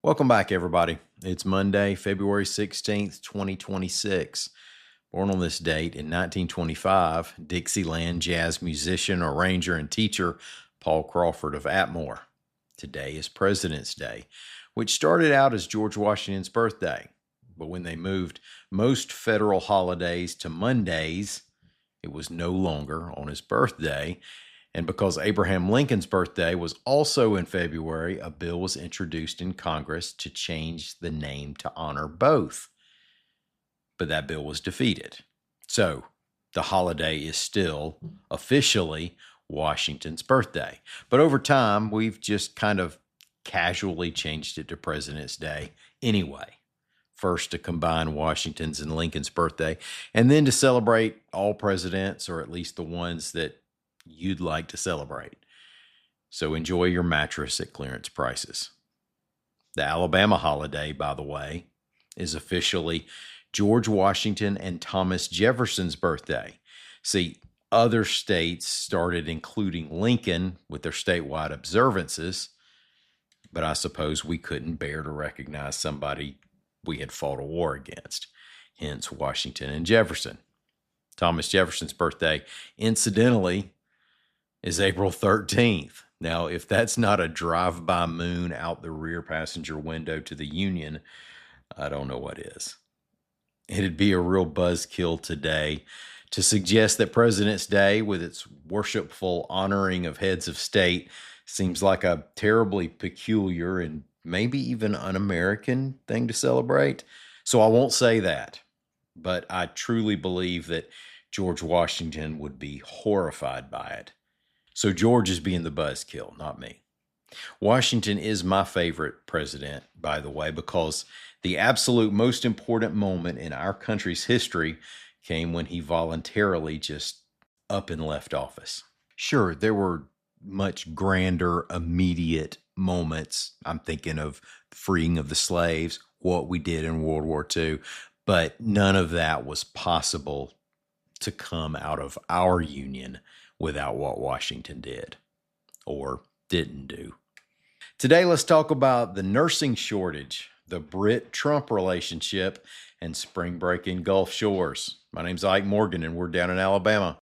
Welcome back, everybody. It's Monday, February 16th, 2026. Born on this date in 1925, Dixieland jazz musician, arranger, and teacher Paul Crawford of Atmore. Today is President's Day, which started out as George Washington's birthday. But when they moved most federal holidays to Mondays, it was no longer on his birthday. And because Abraham Lincoln's birthday was also in February, a bill was introduced in Congress to change the name to honor both. But that bill was defeated. So the holiday is still officially Washington's birthday. But over time, we've just kind of casually changed it to President's Day anyway. First to combine Washington's and Lincoln's birthday, and then to celebrate all presidents, or at least the ones that you'd like to celebrate. So enjoy your mattress at clearance prices. The Alabama holiday, by the way, is officially George Washington and Thomas Jefferson's birthday. See, other states started including Lincoln with their statewide observances, but I suppose we couldn't bear to recognize somebody we had fought a war against, hence Washington and Jefferson. Thomas Jefferson's birthday, incidentally, is April 13th. Now, if that's not a drive-by moon out the rear passenger window to the Union, I don't know what is. It'd be a real buzzkill today to suggest that President's Day, with its worshipful honoring of heads of state, seems like a terribly peculiar and maybe even un-American thing to celebrate. So I won't say that, but I truly believe that George Washington would be horrified by it. So George is being the buzzkill, not me. Washington is my favorite president, by the way, because the absolute most important moment in our country's history came when he voluntarily just up and left office. Sure, there were much grander, immediate moments. I'm thinking of the freeing of the slaves, what we did in World War II, but none of that was possible to come out of our Union without what Washington did or didn't do. Today, let's talk about the nursing shortage, the Brit-Trump relationship, and spring break in Gulf Shores. My name's Ike Morgan, and we're down in Alabama.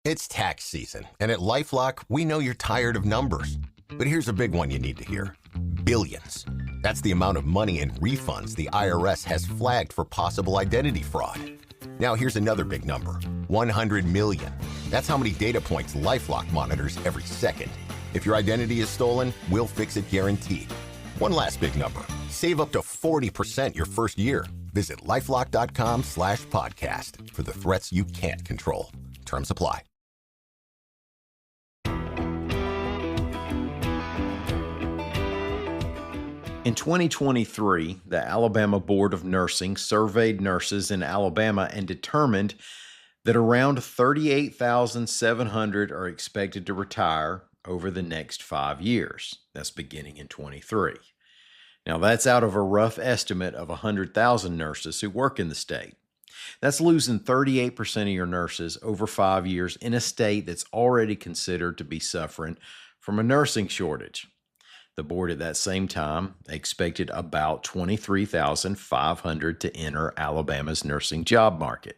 It's tax season, and at LifeLock, we know you're tired of numbers. But here's a big one you need to hear. Billions. That's the amount of money in refunds the IRS has flagged for possible identity fraud. Now here's another big number. 100 million. That's how many data points LifeLock monitors every second. If your identity is stolen, we'll fix it guaranteed. One last big number. Save up to 40% your first year. Visit lifelock.com/podcast for the threats you can't control. Terms apply. In 2023, the Alabama Board of Nursing surveyed nurses in Alabama and determined that around 38,700 are expected to retire over the next 5 years. That's beginning in 23. Now, that's out of a rough estimate of 100,000 nurses who work in the state. That's losing 38% of your nurses over 5 years in a state that's already considered to be suffering from a nursing shortage. The board at that same time expected about 23,500 to enter Alabama's nursing job market.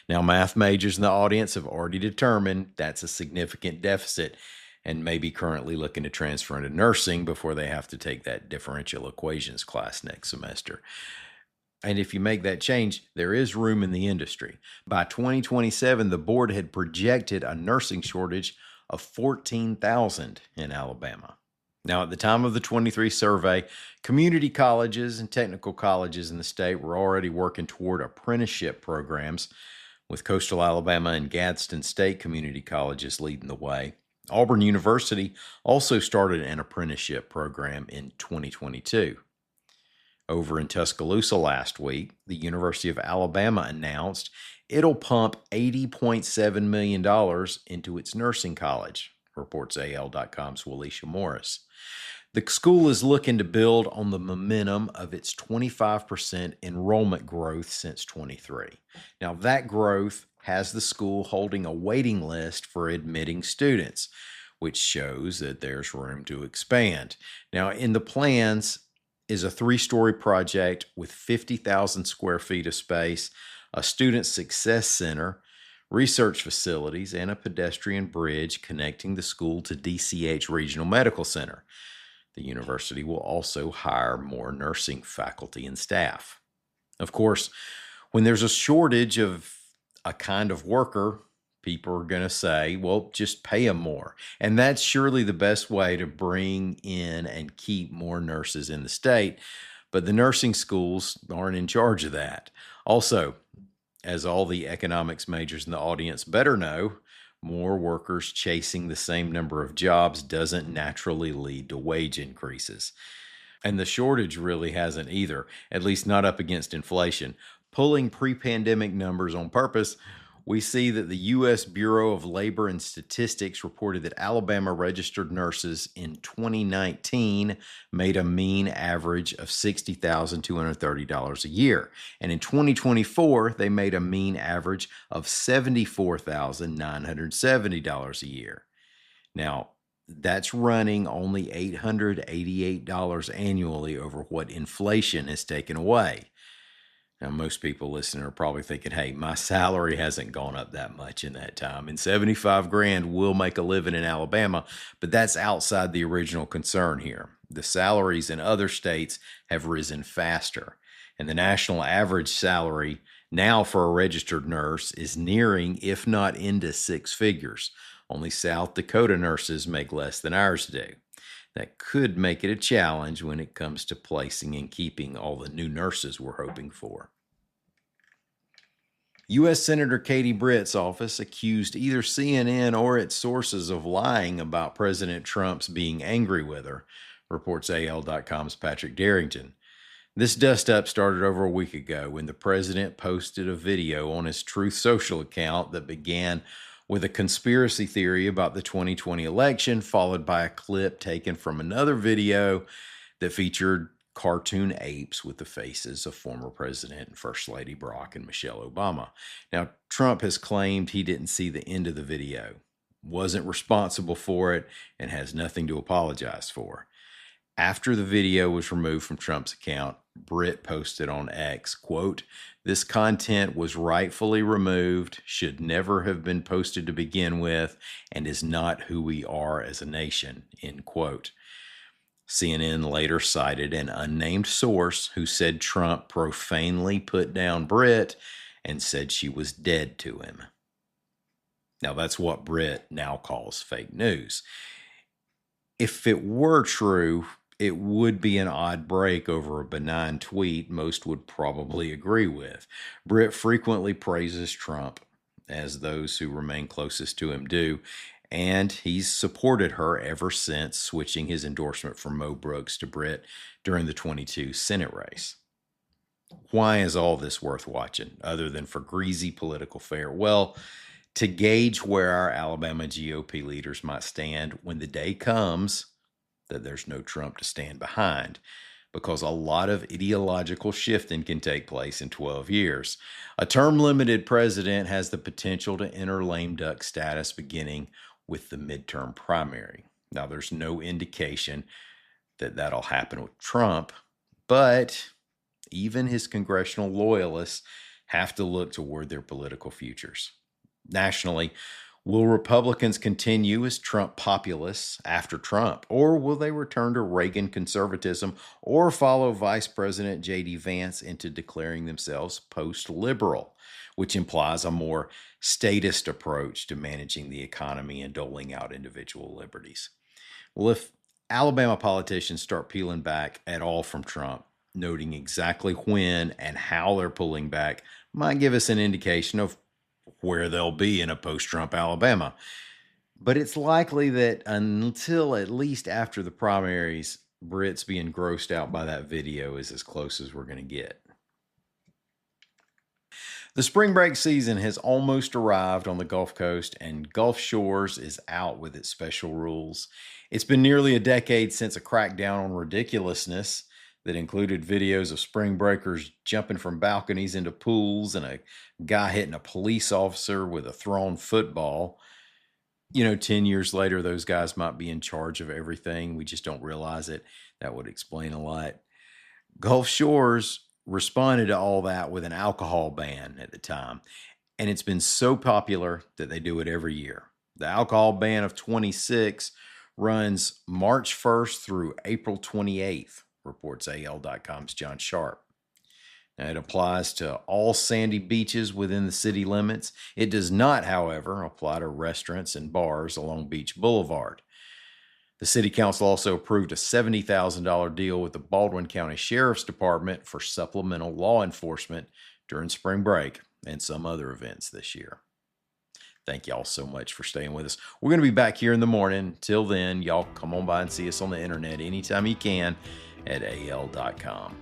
Now, math majors in the audience have already determined that's a significant deficit and may be currently looking to transfer into nursing before they have to take that differential equations class next semester. And if you make that change, there is room in the industry. By 2027, the board had projected a nursing shortage of 14,000 in Alabama. Now, at the time of the 23 survey, community colleges and technical colleges in the state were already working toward apprenticeship programs, with Coastal Alabama and Gadsden State community colleges leading the way. Auburn University also started an apprenticeship program in 2022. Over in Tuscaloosa last week, the University of Alabama announced it'll pump $80.7 million into its nursing college, reports AL.com's Walisha Morris. The school is looking to build on the momentum of its 25% enrollment growth since 23. Now, that growth has the school holding a waiting list for admitting students, which shows that there's room to expand. Now, in the plans is a 3-story project with 50,000 square feet of space, a student success center, research facilities, and a pedestrian bridge connecting the school to DCH Regional Medical Center. The university will also hire more nursing faculty and staff. Of course, when there's a shortage of a kind of worker, people are going to say, well, just pay them more. And that's surely the best way to bring in and keep more nurses in the state. But the nursing schools aren't in charge of that. Also, as all the economics majors in the audience better know, more workers chasing the same number of jobs doesn't naturally lead to wage increases. And the shortage really hasn't either, at least not up against inflation. Pulling pre-pandemic numbers on purpose, we see that the U.S. Bureau of Labor and Statistics reported that Alabama registered nurses in 2019 made a mean average of $60,230 a year. And in 2024, they made a mean average of $74,970 a year. Now, that's running only $888 annually over what inflation has taken away. Now, most people listening are probably thinking, hey, my salary hasn't gone up that much in that time. And 75 grand will make a living in Alabama, but that's outside the original concern here. The salaries in other states have risen faster. And the national average salary now for a registered nurse is nearing, if not into 6 figures. Only South Dakota nurses make less than ours do. That could make it a challenge when it comes to placing and keeping all the new nurses we're hoping for. U.S. Senator Katie Britt's office accused either CNN or its sources of lying about President Trump's being angry with her, reports AL.com's Patrick Darrington. This dust-up started over a week ago when the president posted a video on his Truth Social account that began with a conspiracy theory about the 2020 election, followed by a clip taken from another video that featured cartoon apes with the faces of former President and First Lady Barack and Michelle Obama. Now, Trump has claimed he didn't see the end of the video, wasn't responsible for it, and has nothing to apologize for. After the video was removed from Trump's account, Britt posted on X, quote, "This content was rightfully removed, should never have been posted to begin with, and is not who we are as a nation," end quote. CNN later cited an unnamed source who said Trump profanely put down Britt and said she was dead to him. Now, that's what Britt now calls fake news. If it were true, it would be an odd break over a benign tweet most would probably agree with. Britt frequently praises Trump, as those who remain closest to him do, and he's supported her ever since switching his endorsement from Mo Brooks to Britt during the 22 Senate race. Why is all this worth watching, other than for greasy political fare? Well, to gauge where our Alabama GOP leaders might stand when the day comes that there's no Trump to stand behind, because a lot of ideological shifting can take place in 12 years. A term-limited president has the potential to enter lame duck status beginning with the midterm primary. Now, there's no indication that that'll happen with Trump, but even his congressional loyalists have to look toward their political futures. Nationally, will Republicans continue as Trump populists after Trump, or will they return to Reagan conservatism or follow Vice President J.D. Vance into declaring themselves post-liberal, which implies a more statist approach to managing the economy and doling out individual liberties? Well, if Alabama politicians start peeling back at all from Trump, noting exactly when and how they're pulling back might give us an indication of where they'll be in a post-Trump Alabama. But it's likely that until at least after the primaries, Britt's being grossed out by that video is as close as we're going to get. The spring break season has almost arrived on the Gulf Coast, and Gulf Shores is out with its special rules. It's been nearly a decade since a crackdown on ridiculousness that included videos of spring breakers jumping from balconies into pools and a guy hitting a police officer with a thrown football. 10 years later, those guys might be in charge of everything. We just don't realize it. That would explain a lot. Gulf Shores responded to all that with an alcohol ban at the time, and it's been so popular that they do it every year. The alcohol ban of 26 runs March 1st through April 28th, reports AL.com's John Sharp. Now, it applies to all sandy beaches within the city limits. It does not, however, apply to restaurants and bars along Beach Boulevard. The City Council also approved a $70,000 deal with the Baldwin County Sheriff's Department for supplemental law enforcement during spring break and some other events this year. Thank y'all so much for staying with us. We're going to be back here in the morning. Till then, y'all come on by and see us on the internet anytime you can at AL.com.